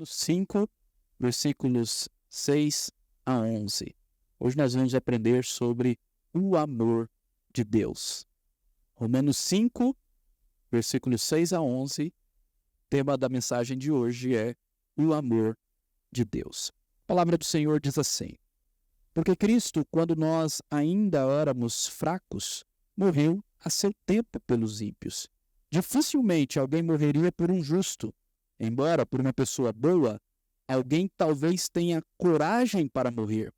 Romanos 5, versículos 6 a 11. Hoje nós vamos aprender sobre o amor de Deus. Romanos 5, versículos 6 a 11. Tema da mensagem de hoje é o amor de Deus. A palavra do Senhor diz assim: porque Cristo, quando nós ainda éramos fracos, morreu a seu tempo pelos ímpios. Dificilmente alguém morreria por um justo, embora por uma pessoa boa, alguém talvez tenha coragem para morrer.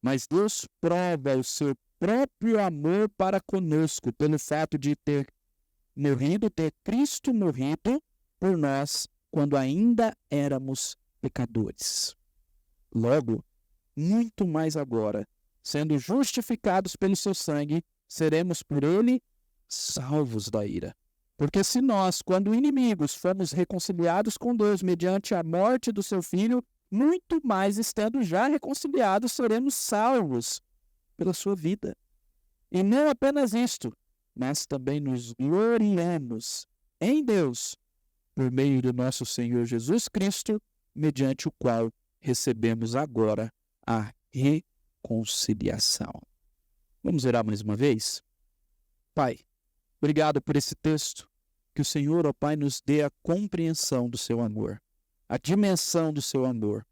Mas Deus prova o seu próprio amor para conosco pelo fato de ter Cristo morrido por nós quando ainda éramos pecadores. Logo, muito mais agora, sendo justificados pelo seu sangue, seremos por ele salvos da ira. Porque se nós, quando inimigos, fomos reconciliados com Deus mediante a morte do seu Filho, muito mais estando já reconciliados, seremos salvos pela sua vida. E não apenas isto, mas também nos gloriamos em Deus, por meio do nosso Senhor Jesus Cristo, mediante o qual recebemos agora a reconciliação. Vamos orar mais uma vez? Pai, obrigado por esse texto, que o Senhor, ó Pai, nos dê a compreensão do seu amor, a dimensão do seu amor,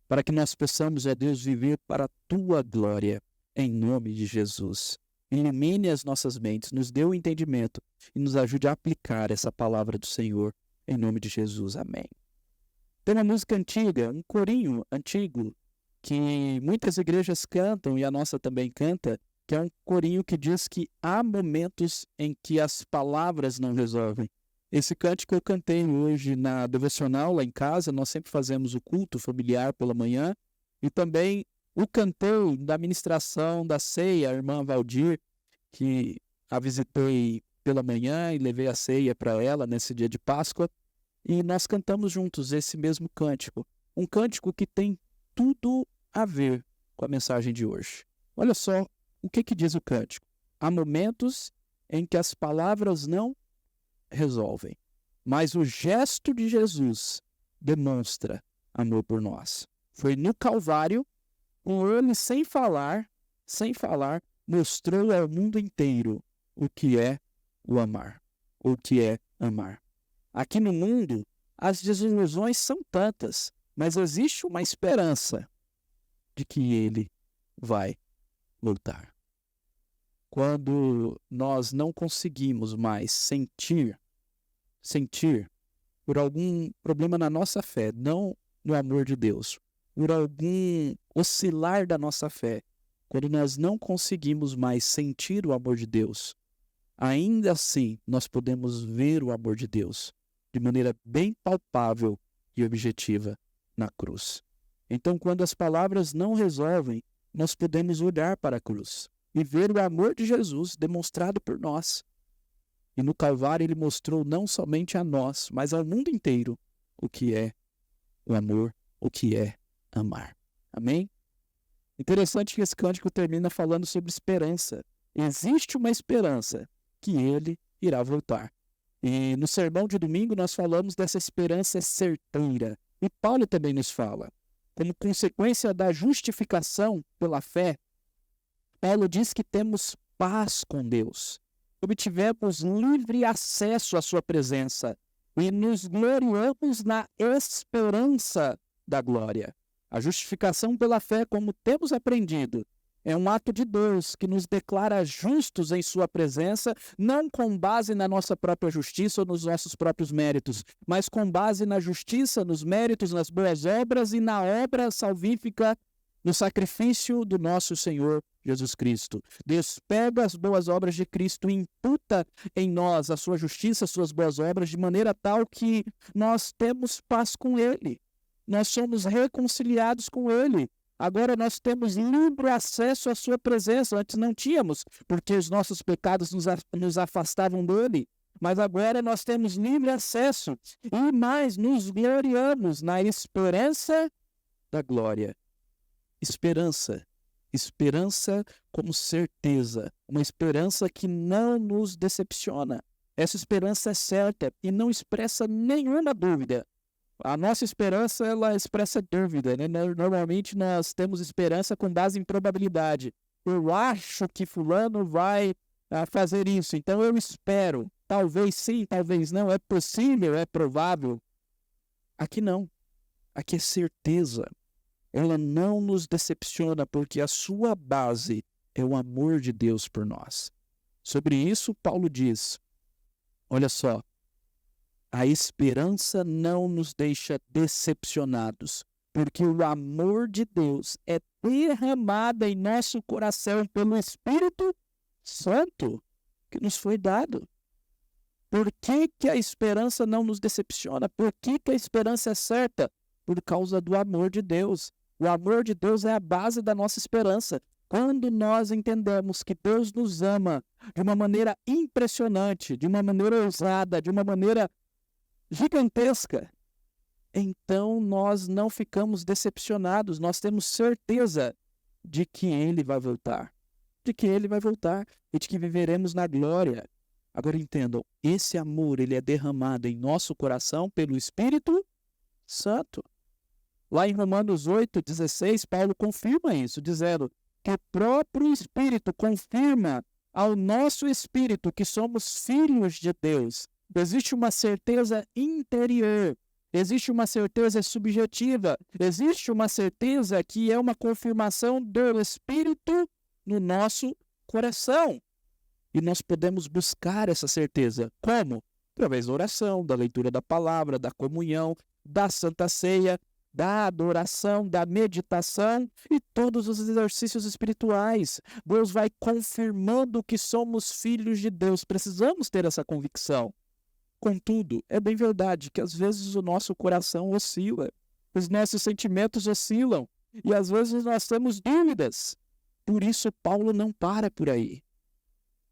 para que nós possamos, ó Deus, viver para a tua glória, em nome de Jesus. Ilumine as nossas mentes, nos dê o entendimento e nos ajude a aplicar essa palavra do Senhor, em nome de Jesus. Amém. Tem uma música antiga, um corinho antigo, que muitas igrejas cantam e a nossa também canta, que é um corinho que diz que há momentos em que as palavras não resolvem. Esse cântico eu cantei hoje na devocional lá em casa, nós sempre fazemos o culto familiar pela manhã, e também o cantei da ministração da ceia, a irmã Valdir, que a visitei pela manhã e levei a ceia para ela nesse dia de Páscoa, e nós cantamos juntos esse mesmo cântico, um cântico que tem tudo a ver com a mensagem de hoje. Olha só o que diz o cântico. Há momentos em que as palavras não resolvem, mas o gesto de Jesus demonstra amor por nós. Foi no Calvário, com ele sem falar, mostrou ao mundo inteiro o que é o amar, o que é amar. Aqui no mundo, as desilusões são tantas, mas existe uma esperança de que ele vai voltar. Quando nós não conseguimos mais sentir por algum problema na nossa fé, não no amor de Deus, por algum oscilar da nossa fé, quando nós não conseguimos mais sentir o amor de Deus, ainda assim nós podemos ver o amor de Deus de maneira bem palpável e objetiva na cruz. Então, quando as palavras não resolvem, nós podemos olhar para a cruz e ver o amor de Jesus demonstrado por nós. E no Calvário ele mostrou não somente a nós, mas ao mundo inteiro o que é o amor, o que é amar. Amém? Interessante que esse cântico termina falando sobre esperança. Existe uma esperança que ele irá voltar. E no sermão de domingo nós falamos dessa esperança certeira. E Paulo também nos fala. Como consequência da justificação pela fé, Paulo diz que temos paz com Deus. Obtivemos livre acesso à sua presença e nos gloriamos na esperança da glória. A justificação pela fé, como temos aprendido, é um ato de Deus que nos declara justos em sua presença, não com base na nossa própria justiça ou nos nossos próprios méritos, mas com base na justiça, nos méritos, nas boas obras e na obra salvífica, no sacrifício do nosso Senhor Jesus Cristo. Deus pega as boas obras de Cristo e imputa em nós a sua justiça, as suas boas obras, de maneira tal que nós temos paz com Ele. Nós somos reconciliados com Ele. Agora nós temos livre acesso à sua presença. Antes não tínhamos, porque os nossos pecados nos afastavam dele. Mas agora nós temos livre acesso. E mais, nos gloriamos na esperança da glória. Esperança como certeza, uma esperança que não nos decepciona. Essa esperança é certa e não expressa nenhuma dúvida. A nossa esperança, ela expressa dúvida, né? Normalmente nós temos esperança com base em probabilidade. Eu acho que fulano vai fazer isso, então eu espero. Talvez sim, talvez não. É possível, é provável. Aqui não. Aqui é certeza. Ela não nos decepciona porque a sua base é o amor de Deus por nós. Sobre isso, Paulo diz, olha só, a esperança não nos deixa decepcionados, porque o amor de Deus é derramado em nosso coração pelo Espírito Santo que nos foi dado. Por que a esperança não nos decepciona? Por que a esperança é certa? Por causa do amor de Deus. O amor de Deus é a base da nossa esperança. Quando nós entendemos que Deus nos ama de uma maneira impressionante, de uma maneira ousada, de uma maneira gigantesca, então nós não ficamos decepcionados, nós temos certeza de que Ele vai voltar, e de que viveremos na glória. Agora entendam, esse amor ele é derramado em nosso coração pelo Espírito Santo. Lá em Romanos 8:16, Paulo confirma isso, dizendo que o próprio Espírito confirma ao nosso espírito que somos filhos de Deus. Existe uma certeza interior, existe uma certeza subjetiva, existe uma certeza que é uma confirmação do Espírito no nosso coração. E nós podemos buscar essa certeza. Como? Através da oração, da leitura da palavra, da comunhão, da Santa Ceia, da adoração, da meditação e todos os exercícios espirituais. Deus vai confirmando que somos filhos de Deus. Precisamos ter essa convicção. Contudo, é bem verdade que às vezes o nosso coração oscila, os nossos sentimentos oscilam e às vezes nós temos dúvidas. Por isso, Paulo não para por aí.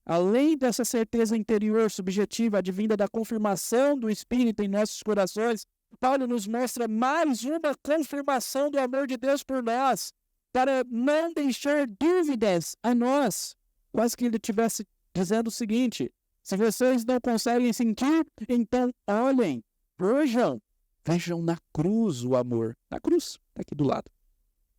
Além dessa certeza interior subjetiva advinda da confirmação do Espírito em nossos corações, Paulo nos mostra mais uma confirmação do amor de Deus por nós, para não deixar dúvidas a nós. Quase que ele estivesse dizendo o seguinte: se vocês não conseguem sentir, então olhem, vejam na cruz o amor. Na cruz, está aqui do lado.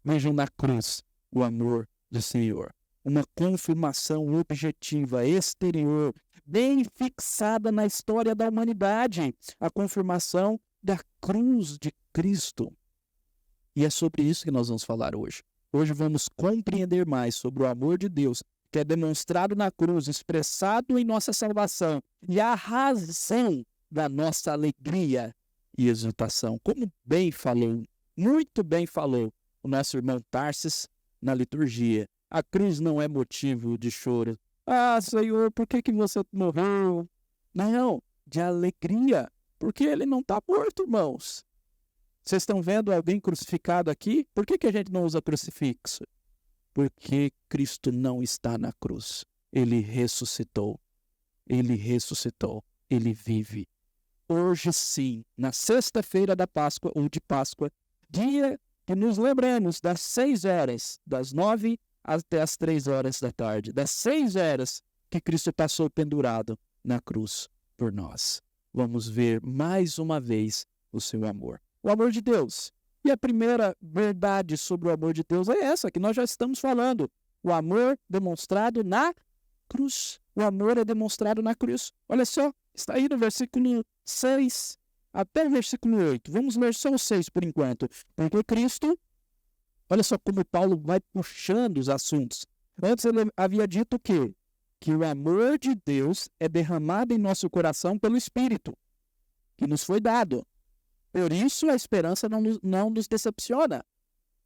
Vejam na cruz o amor do Senhor. Uma confirmação objetiva, exterior, bem fixada na história da humanidade. A confirmação da cruz de Cristo. E é sobre isso que nós vamos falar hoje. Hoje vamos compreender mais sobre o amor de Deus, que é demonstrado na cruz, expressado em nossa salvação, e a razão da nossa alegria e exultação. Como bem falou, muito bem falou o nosso irmão Tarsis na liturgia. A cruz não é motivo de choro. Ah, Senhor, por que você morreu? Não, de alegria, porque ele não está morto, irmãos. Vocês estão vendo alguém crucificado aqui? Por que a gente não usa crucifixo? Porque Cristo não está na cruz. Ele ressuscitou. Ele ressuscitou. Ele vive. Hoje sim, na sexta-feira da Páscoa, ou de Páscoa, dia que nos lembramos das 6 horas, das 9 até as 3 horas da tarde, das 6 horas que Cristo passou pendurado na cruz por nós. Vamos ver mais uma vez o seu amor. O amor de Deus. E a primeira verdade sobre o amor de Deus é essa, que nós já estamos falando. O amor demonstrado na cruz. O amor é demonstrado na cruz. Olha só, está aí no versículo 6 até o versículo 8. Vamos ler só o 6 por enquanto. Porque Cristo, olha só como Paulo vai puxando os assuntos. Antes ele havia dito o quê? Que o amor de Deus é derramado em nosso coração pelo Espírito, que nos foi dado. Por isso a esperança não nos decepciona.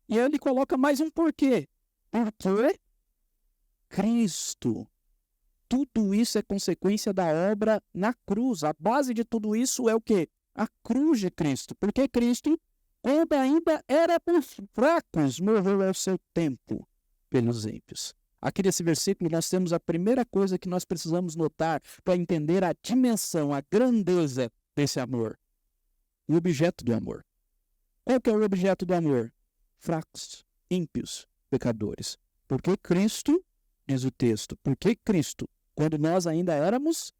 E ele coloca mais um porquê. Porque Cristo. Tudo isso é consequência da obra na cruz. A base de tudo isso é o quê? A cruz de Cristo. Porque Cristo, quando ainda era por fracos, morreu ao seu tempo pelos ímpios. Aqui nesse versículo nós temos a primeira coisa que nós precisamos notar para entender a dimensão, a grandeza desse amor. O objeto do amor. Qual que é o objeto do amor? Fracos, ímpios, pecadores. Porque Cristo, diz o texto, porque Cristo, quando nós ainda éramos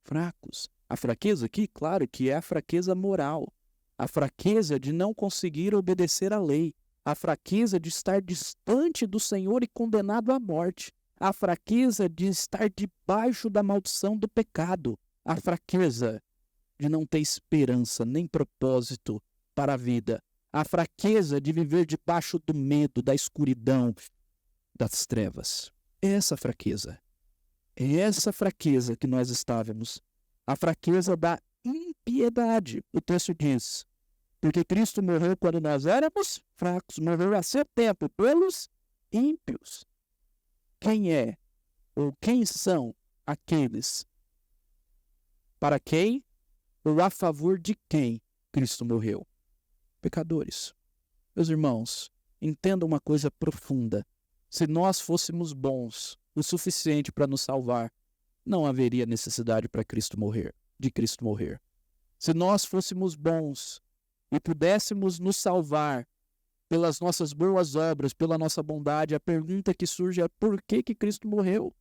fracos. A fraqueza aqui, claro, que é a fraqueza moral. a fraqueza de não conseguir obedecer à lei, a fraqueza de estar distante do Senhor e condenado à morte, a fraqueza de estar debaixo da maldição do pecado, a fraqueza de não ter esperança nem propósito para a vida, a fraqueza de viver debaixo do medo, da escuridão, das trevas. É essa fraqueza que nós estávamos, a fraqueza da impiedade. O texto diz, porque Cristo morreu quando nós éramos fracos, morreu há seu tempo pelos ímpios. Quem é ou quem são aqueles para quem ou a favor de quem Cristo morreu? Pecadores. Meus irmãos, entendam uma coisa profunda. Se nós fôssemos bons o suficiente para nos salvar, não haveria necessidade de Cristo morrer. Se nós fôssemos bons e pudéssemos nos salvar pelas nossas boas obras, pela nossa bondade, a pergunta que surge é por que Cristo morreu?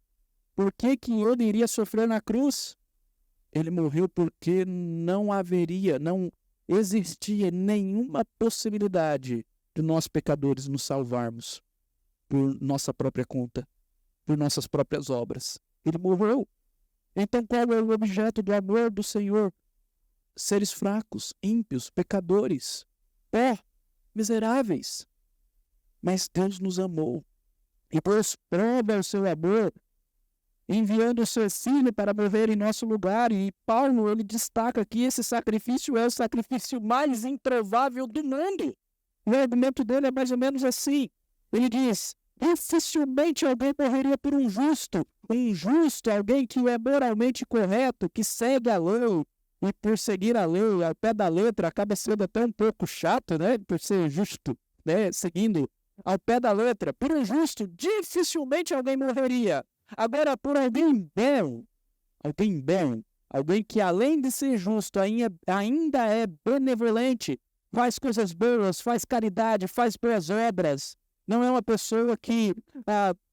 Por que ele iria sofrer na cruz? Ele morreu porque não existia nenhuma possibilidade de nós pecadores nos salvarmos por nossa própria conta, por nossas próprias obras. Ele morreu. Então qual é o objeto do amor do Senhor? Seres fracos, ímpios, pecadores, miseráveis. Mas Deus nos amou. E prova o seu amor enviando o seu filho para morrer em nosso lugar. E Paulo, ele destaca que esse sacrifício é o sacrifício mais improvável do mundo. O argumento dele é mais ou menos assim. Ele diz, dificilmente alguém morreria por um justo, alguém que é moralmente correto, que segue a lei, e por seguir a lei ao pé da letra acaba sendo até um pouco chato, né? Por ser justo, né? Seguindo ao pé da letra. Por um justo, dificilmente alguém morreria. Agora, por alguém bom, alguém que além de ser justo ainda é benevolente, faz coisas boas, faz caridade, faz boas obras, não é uma pessoa que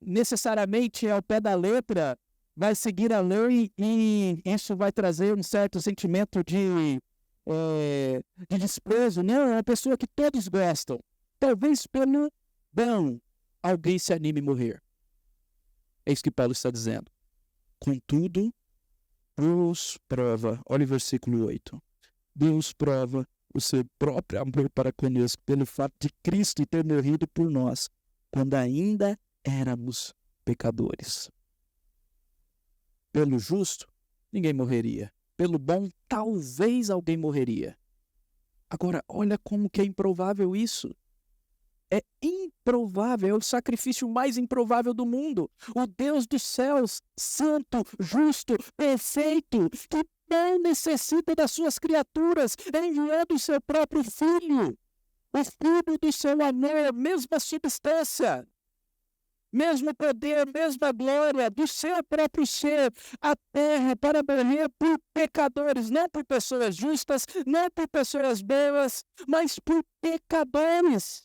necessariamente ao pé da letra vai seguir a lei e isso vai trazer um certo sentimento de desprezo. Não, é uma pessoa que todos gostam. Talvez pelo bom alguém se anime a morrer. É isso que Paulo está dizendo. Contudo, Deus prova, olha o versículo 8. Deus prova o seu próprio amor para conosco pelo fato de Cristo ter morrido por nós, quando ainda éramos pecadores. Pelo justo, ninguém morreria. Pelo bom, talvez alguém morreria. Agora, olha como que é improvável isso. É improvável, é o sacrifício mais improvável do mundo. O Deus dos céus, santo, justo, perfeito, que não necessita das suas criaturas, enviando o seu próprio Filho, o Filho do seu amor, mesma substância, mesmo poder, mesma glória do seu próprio ser, a terra para morrer por pecadores, não por pessoas justas, não por pessoas boas, mas por pecadores.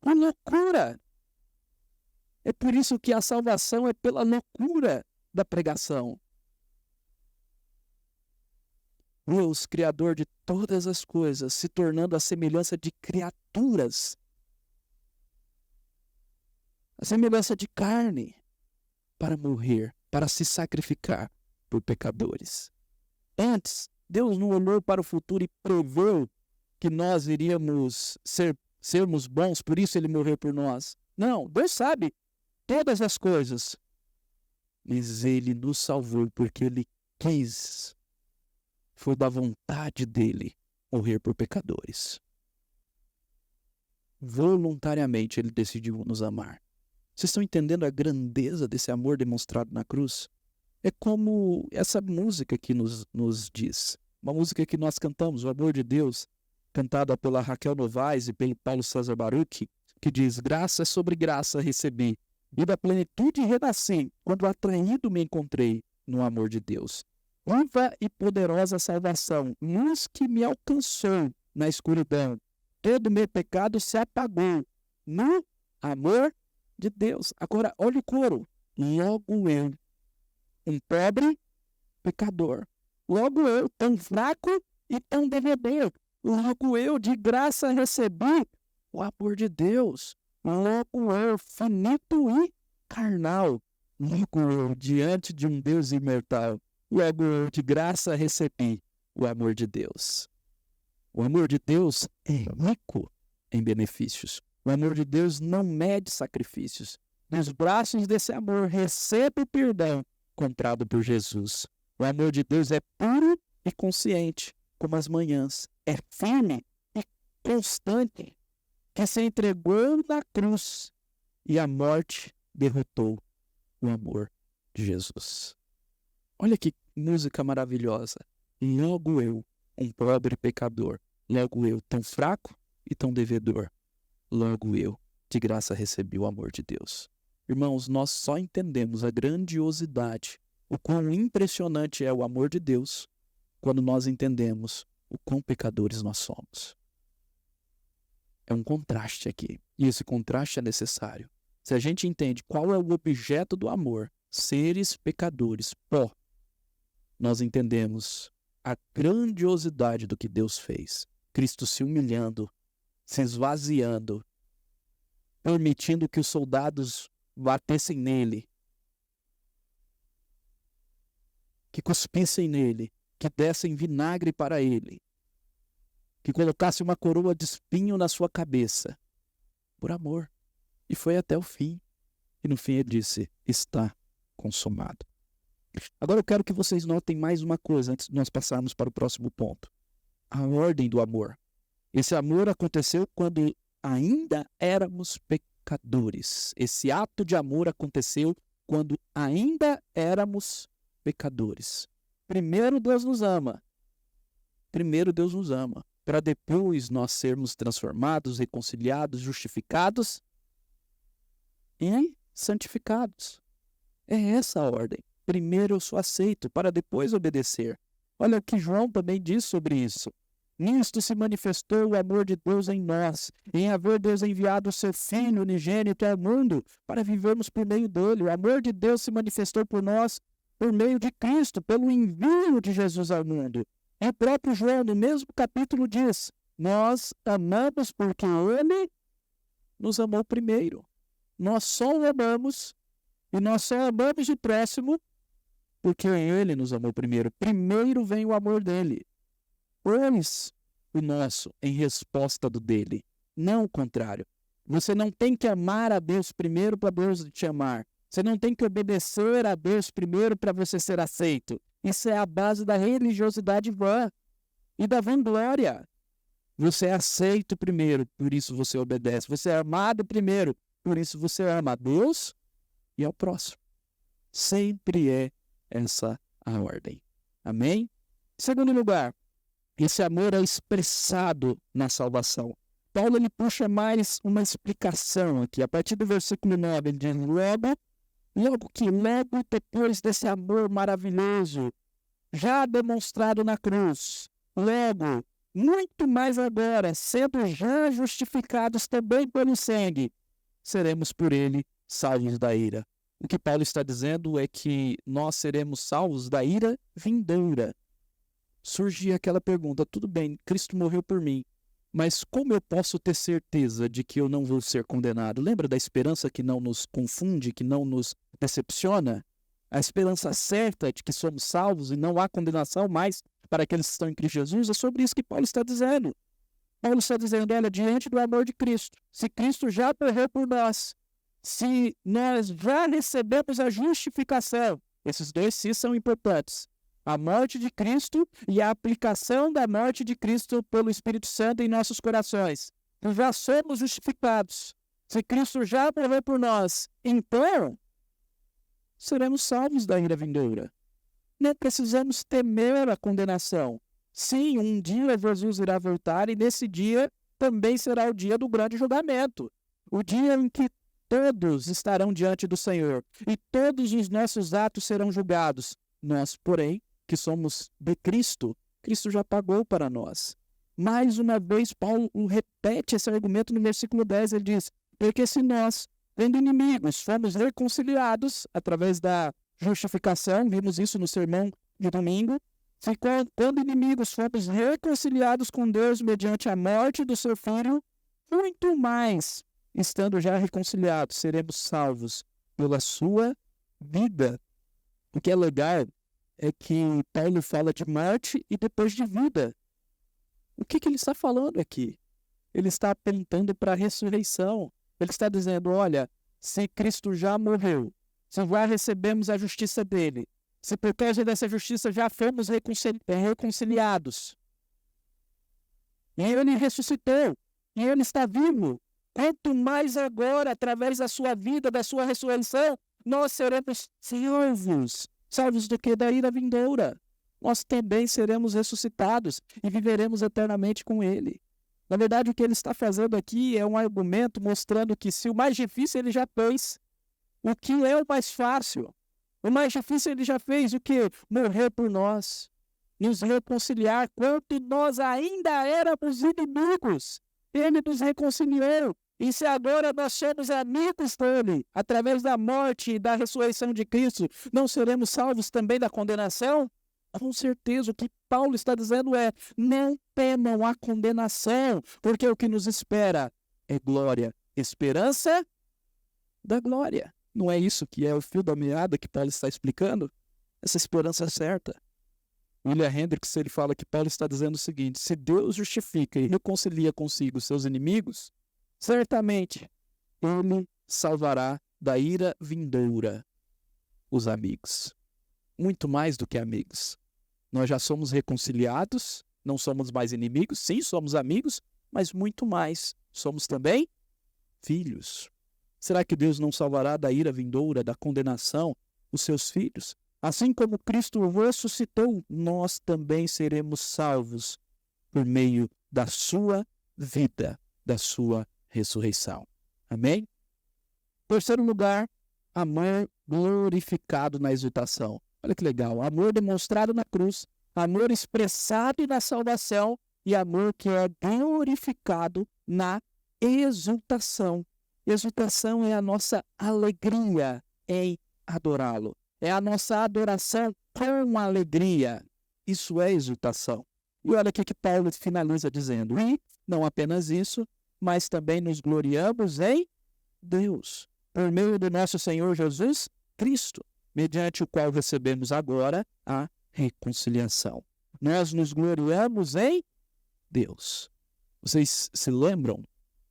Uma loucura. É por isso que a salvação é pela loucura da pregação. Deus, Criador de todas as coisas, se tornando a semelhança de criaturas, a semelhança de carne, para morrer, para se sacrificar por pecadores. Antes, Deus não olhou para o futuro e provou que nós iríamos sermos bons, por isso ele morreu por nós. Não, Deus sabe todas as coisas. Mas ele nos salvou porque ele quis. Foi da vontade dele morrer por pecadores. Voluntariamente ele decidiu nos amar. Vocês estão entendendo a grandeza desse amor demonstrado na cruz? É como essa música que nos diz. Uma música que nós cantamos, o amor de Deus, cantada pela Raquel Novaes e pelo Paulo César Baruch, que diz, graça sobre graça recebi, e da plenitude renasci, quando atraído me encontrei no amor de Deus. Viva e poderosa salvação, luz que me alcançou na escuridão. Todo meu pecado se apagou no amor de Deus. Agora, olha o coro. Logo eu, um pobre pecador, Logo eu, tão fraco e tão devedor. Logo eu, de graça recebi o amor de Deus. Logo eu, finito e carnal. Logo eu, diante de um Deus imortal. Logo eu, de graça recebi o amor de Deus. O amor de Deus é rico em benefícios. O amor de Deus não mede sacrifícios. Nos braços desse amor, recebe o perdão comprado por Jesus. O amor de Deus é puro e consciente, como as manhãs. É firme e constante, que se entregou na cruz e a morte derrotou o amor de Jesus. Olha que música maravilhosa. Logo eu, um pobre pecador, logo eu, tão fraco e tão devedor, logo eu, de graça recebi o amor de Deus. Irmãos, nós só entendemos a grandiosidade, o quão impressionante é o amor de Deus, quando nós entendemos o quão pecadores nós somos. É um contraste aqui, e esse contraste é necessário. Se a gente entende qual é o objeto do amor, seres pecadores, pó, nós entendemos a grandiosidade do que Deus fez. Cristo se humilhando, se esvaziando, permitindo que os soldados batessem nele, que cuspissem nele, que dessem vinagre para ele, que colocasse uma coroa de espinho na sua cabeça, por amor. E foi até o fim. E no fim ele disse, está consumado. Agora eu quero que vocês notem mais uma coisa antes de nós passarmos para o próximo ponto. A ordem do amor. Esse amor aconteceu quando ainda éramos pecadores. Esse ato de amor aconteceu quando ainda éramos pecadores. Primeiro Deus nos ama. Primeiro Deus nos ama. Para depois nós sermos transformados, reconciliados, justificados e santificados. É essa a ordem. Primeiro eu sou aceito, para depois obedecer. Olha o que João também diz sobre isso. Nisto se manifestou o amor de Deus em nós, em haver Deus enviado o seu Filho unigênito ao mundo, para vivermos por meio dele. O amor de Deus se manifestou por nós, por meio de Cristo, pelo envio de Jesus ao mundo. O próprio João, no mesmo capítulo, diz, nós amamos porque ele nos amou primeiro. Nós só o amamos, e nós só amamos de próximo, porque ele nos amou primeiro. Primeiro vem o amor dele. Pois o nosso em resposta do dele. Não o contrário. Você não tem que amar a Deus primeiro para Deus te amar. Você não tem que obedecer a Deus primeiro para você ser aceito. Isso é a base da religiosidade vã e da vanglória. Você é aceito primeiro, por isso você obedece. Você é amado primeiro, por isso você ama a Deus e ao próximo. Sempre é essa a ordem. Amém? Segundo lugar, esse amor é expressado na salvação. Paulo ele puxa mais uma explicação aqui. A partir do versículo 9, ele diz, logo depois desse amor maravilhoso, já demonstrado na cruz, logo, muito mais agora, sendo já justificados também pelo sangue, seremos por ele salvos da ira. O que Paulo está dizendo é que nós seremos salvos da ira vindoura. Surge aquela pergunta, tudo bem, Cristo morreu por mim, mas como eu posso ter certeza de que eu não vou ser condenado? Lembra da esperança que não nos confunde, que não nos decepciona? A esperança certa de que somos salvos e não há condenação mais para aqueles que estão em Cristo Jesus, é sobre isso que Paulo está dizendo. Paulo está dizendo, olha, diante do amor de Cristo, se Cristo já morreu por nós, se nós já recebemos a justificação, esses dois sim são importantes. A morte de Cristo e a aplicação da morte de Cristo pelo Espírito Santo em nossos corações. Nós já somos justificados. Se Cristo já morreu por nós, então seremos salvos da ira vindoura. Não precisamos temer a condenação. Sim, um dia Jesus irá voltar e nesse dia também será o dia do grande julgamento. O dia em que todos estarão diante do Senhor e todos os nossos atos serão julgados. Nós, porém, que somos de Cristo, Cristo já pagou para nós. Mais uma vez, Paulo repete esse argumento no versículo 10, ele diz, porque se nós, tendo inimigos, fomos reconciliados através da justificação, vimos isso no sermão de domingo, Se quando inimigos fomos reconciliados com Deus mediante a morte do seu Filho, muito mais, estando já reconciliados, seremos salvos pela sua vida. O que é legal é que Paulo fala de morte e depois de vida. O que ele está falando aqui? Ele está apontando para a ressurreição. Ele está dizendo, olha, se Cristo já morreu, se já recebemos a justiça dele, se por causa dessa justiça já fomos reconciliados, e ele ressuscitou, e ele está vivo, quanto mais agora, através da sua vida, da sua ressurreição, nós seremos salvos do que? Da ira vindoura. Nós também seremos ressuscitados e viveremos eternamente com ele. Na verdade, o que ele está fazendo aqui é um argumento mostrando que se o mais difícil ele já fez, o que é o mais fácil? O mais difícil ele já fez o quê? Morrer por nós, nos reconciliar quando nós ainda éramos inimigos. Ele nos reconciliou. E se agora nós somos amigos dele, através da morte e da ressurreição de Cristo, não seremos salvos também da condenação? Com certeza, o que Paulo está dizendo é, não temam a condenação, porque o que nos espera é glória, esperança da glória. Não é isso que é o fio da meada que Paulo está explicando? Essa esperança é certa. William Hendricks, ele fala que Paulo está dizendo o seguinte, se Deus justifica e reconcilia consigo seus inimigos, certamente ele salvará da ira vindoura os amigos. Muito mais do que amigos. Nós já somos reconciliados, não somos mais inimigos, sim, somos amigos, mas muito mais, somos também filhos. Será que Deus não salvará da ira vindoura, da condenação, os seus filhos? Assim como Cristo ressuscitou, nós também seremos salvos por meio da sua vida, da sua ressurreição. Amém? Terceiro lugar, amor glorificado na exultação. Olha que legal, amor demonstrado na cruz, amor expressado na salvação e amor que é glorificado na exultação. Exultação é a nossa alegria em adorá-lo. É a nossa adoração com alegria. Isso é exultação. E olha o que Paulo finaliza dizendo. E não apenas isso, mas também nos gloriamos em Deus, por meio do nosso Senhor Jesus Cristo, mediante o qual recebemos agora a reconciliação. Nós nos gloriamos em Deus. Vocês se lembram,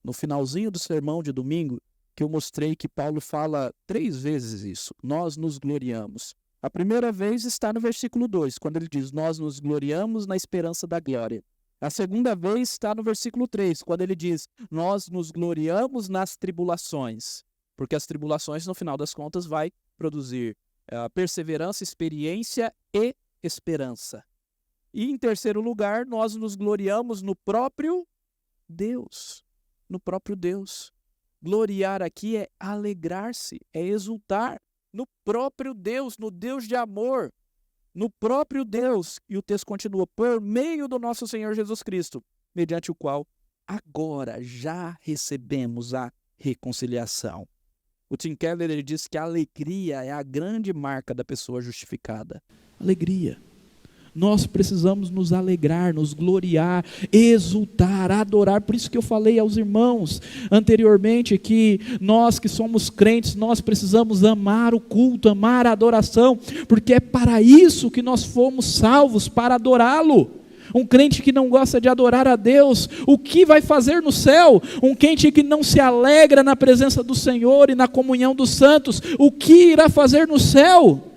no finalzinho do sermão de domingo, que eu mostrei que Paulo fala 3 vezes isso. Nós nos gloriamos. A primeira vez está no versículo 2, quando ele diz, nós nos gloriamos na esperança da glória. A segunda vez está no versículo 3, quando ele diz, nós nos gloriamos nas tribulações. Porque as tribulações, no final das contas, vai produzir perseverança, experiência e esperança. E em terceiro lugar, nós nos gloriamos no próprio Deus. No próprio Deus. Gloriar aqui é alegrar-se, é exultar no próprio Deus, no Deus de amor, no próprio Deus. E o texto continua, por meio do nosso Senhor Jesus Cristo, mediante o qual agora já recebemos a reconciliação. O Tim Keller ele diz que a alegria é a grande marca da pessoa justificada. Alegria. Nós precisamos nos alegrar, nos gloriar, exultar, adorar. Por isso que eu falei aos irmãos anteriormente que nós que somos crentes, nós precisamos amar o culto, amar a adoração, porque é para isso que nós fomos salvos, para adorá-lo. Um crente que não gosta de adorar a Deus, o que vai fazer no céu? Um crente que não se alegra na presença do Senhor e na comunhão dos santos, o que irá fazer no céu?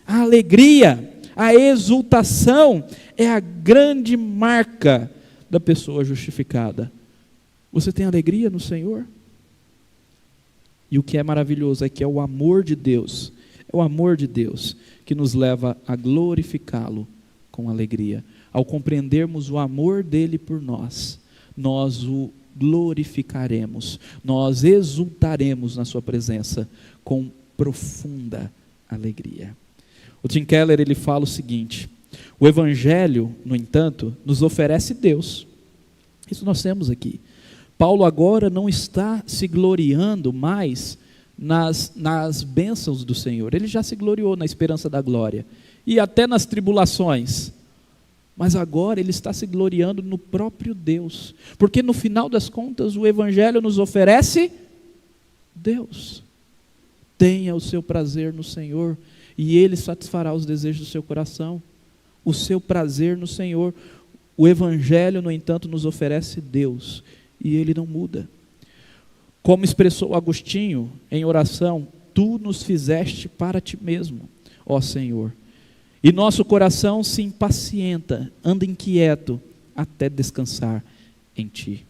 A alegria, a exultação é a grande marca da pessoa justificada. Você tem alegria no Senhor? E o que é maravilhoso é que é o amor de Deus, é o amor de Deus que nos leva a glorificá-lo com alegria. Ao compreendermos o amor dele por nós, nós o glorificaremos, nós exultaremos na sua presença com profunda alegria. O Tim Keller ele fala o seguinte, o Evangelho, no entanto, nos oferece Deus. Isso nós temos aqui. Paulo agora não está se gloriando mais nas bênçãos do Senhor. Ele já se gloriou na esperança da glória. E até nas tribulações, mas agora ele está se gloriando no próprio Deus, porque no final das contas o Evangelho nos oferece Deus. Tenha o seu prazer no Senhor, e Ele satisfará os desejos do seu coração. O seu prazer no Senhor. O Evangelho, no entanto, nos oferece Deus, e Ele não muda. Como expressou Agostinho em oração: Tu nos fizeste para Ti mesmo, ó Senhor. E nosso coração se impacienta, anda inquieto, até descansar em Ti.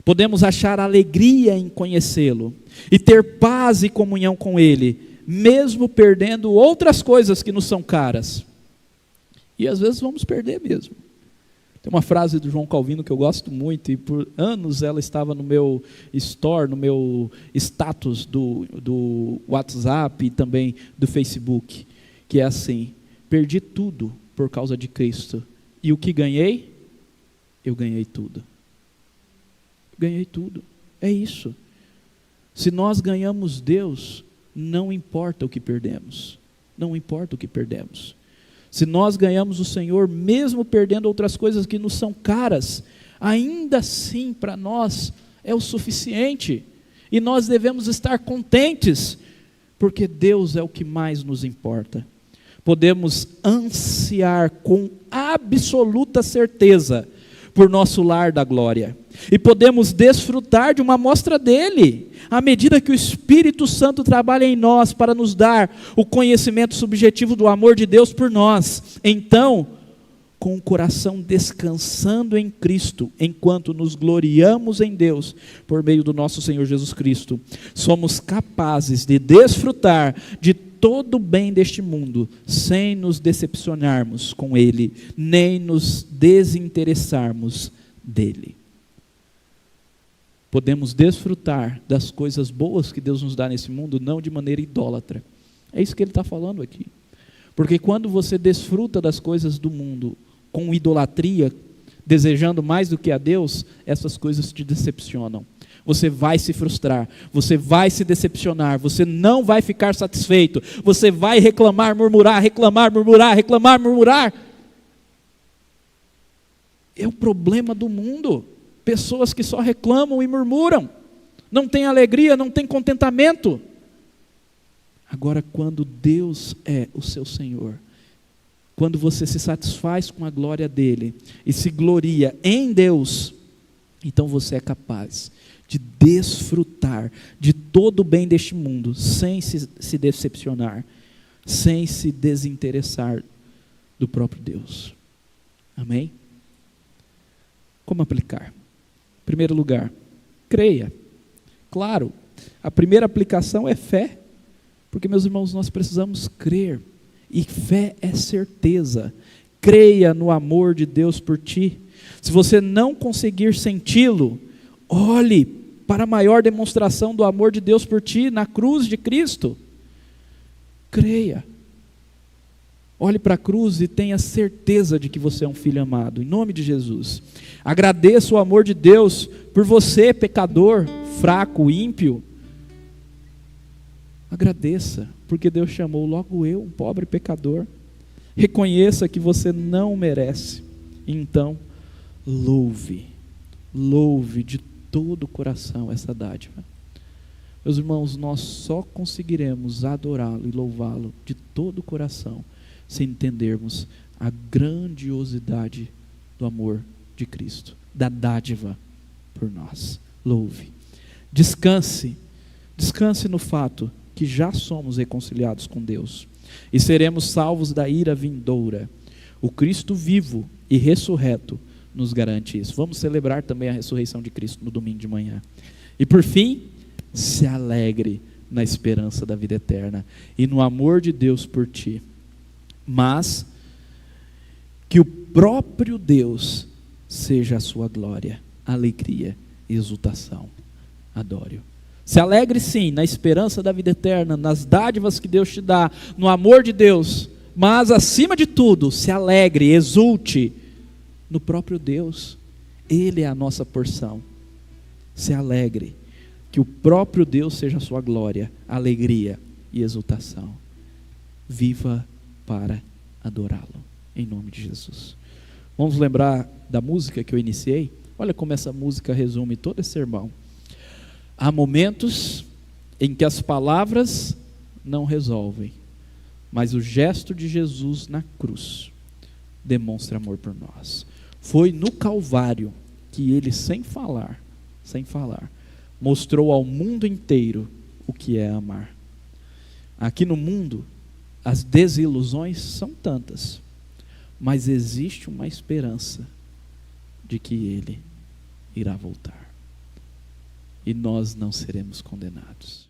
Podemos achar alegria em conhecê-lo, e ter paz e comunhão com Ele, mesmo perdendo outras coisas que nos são caras. E às vezes vamos perder mesmo. Tem uma frase do João Calvino que eu gosto muito, e por anos ela estava no meu store, no meu status do WhatsApp e também do Facebook, que é assim: perdi tudo por causa de Cristo, e o que ganhei? Eu ganhei tudo. Ganhei tudo. É isso. Se nós ganhamos Deus, não importa o que perdemos. Não importa o que perdemos. Se nós ganhamos o Senhor, mesmo perdendo outras coisas que nos são caras, ainda assim para nós é o suficiente. E nós devemos estar contentes, porque Deus é o que mais nos importa. Podemos ansiar com absoluta certeza por nosso lar da glória. E podemos desfrutar de uma amostra dele, à medida que o Espírito Santo trabalha em nós para nos dar o conhecimento subjetivo do amor de Deus por nós. Então, com o coração descansando em Cristo, enquanto nos gloriamos em Deus, por meio do nosso Senhor Jesus Cristo, somos capazes de desfrutar de todo o bem deste mundo, sem nos decepcionarmos com Ele, nem nos desinteressarmos dele. Podemos desfrutar das coisas boas que Deus nos dá nesse mundo, não de maneira idólatra. É isso que ele está falando aqui. Porque quando você desfruta das coisas do mundo com idolatria, desejando mais do que a Deus, essas coisas te decepcionam. Você vai se frustrar, você vai se decepcionar, você não vai ficar satisfeito, você vai reclamar, murmurar, reclamar, murmurar, reclamar, murmurar. É o problema do mundo. Pessoas que só reclamam e murmuram, não têm alegria, não têm contentamento. Agora, quando Deus é o seu Senhor, quando você se satisfaz com a glória dele e se gloria em Deus, então você é capaz de desfrutar de todo o bem deste mundo, sem se decepcionar, sem se desinteressar do próprio Deus. Amém? Como aplicar? Em primeiro lugar, creia. Claro, a primeira aplicação é fé, porque, meus irmãos, nós precisamos crer, e fé é certeza. Creia no amor de Deus por ti. Se você não conseguir senti-lo, olhe para a maior demonstração do amor de Deus por ti na cruz de Cristo. Creia. Olhe para a cruz e tenha certeza de que você é um filho amado, em nome de Jesus. Agradeça o amor de Deus por você, pecador, fraco, ímpio. Agradeça, porque Deus chamou logo eu, um pobre pecador. Reconheça que você não merece. Então, louve de todo o coração essa dádiva. Meus irmãos, nós só conseguiremos adorá-lo e louvá-lo de todo o coração se entendermos a grandiosidade do amor de Cristo, da dádiva por nós. Louve. Descanse no fato que já somos reconciliados com Deus e seremos salvos da ira vindoura. O Cristo vivo e ressurreto nos garante isso. Vamos celebrar também a ressurreição de Cristo no domingo de manhã. E por fim, se alegre na esperança da vida eterna e no amor de Deus por ti. Mas que o próprio Deus seja a sua glória, alegria e exultação. Adore-o. Se alegre sim na esperança da vida eterna, nas dádivas que Deus te dá, no amor de Deus, mas acima de tudo, se alegre, exulte no próprio Deus. Ele é a nossa porção. Se alegre, que o próprio Deus seja a sua glória, alegria e exultação. Viva para adorá-lo, em nome de Jesus. Vamos lembrar da música que eu iniciei? Olha como essa música resume todo esse sermão. Há momentos em que as palavras não resolvem, mas o gesto de Jesus na cruz demonstra amor por nós. Foi no Calvário que ele, sem falar, mostrou ao mundo inteiro o que é amar. Aqui no mundo, as desilusões são tantas, mas existe uma esperança de que ele irá voltar. E nós não seremos condenados.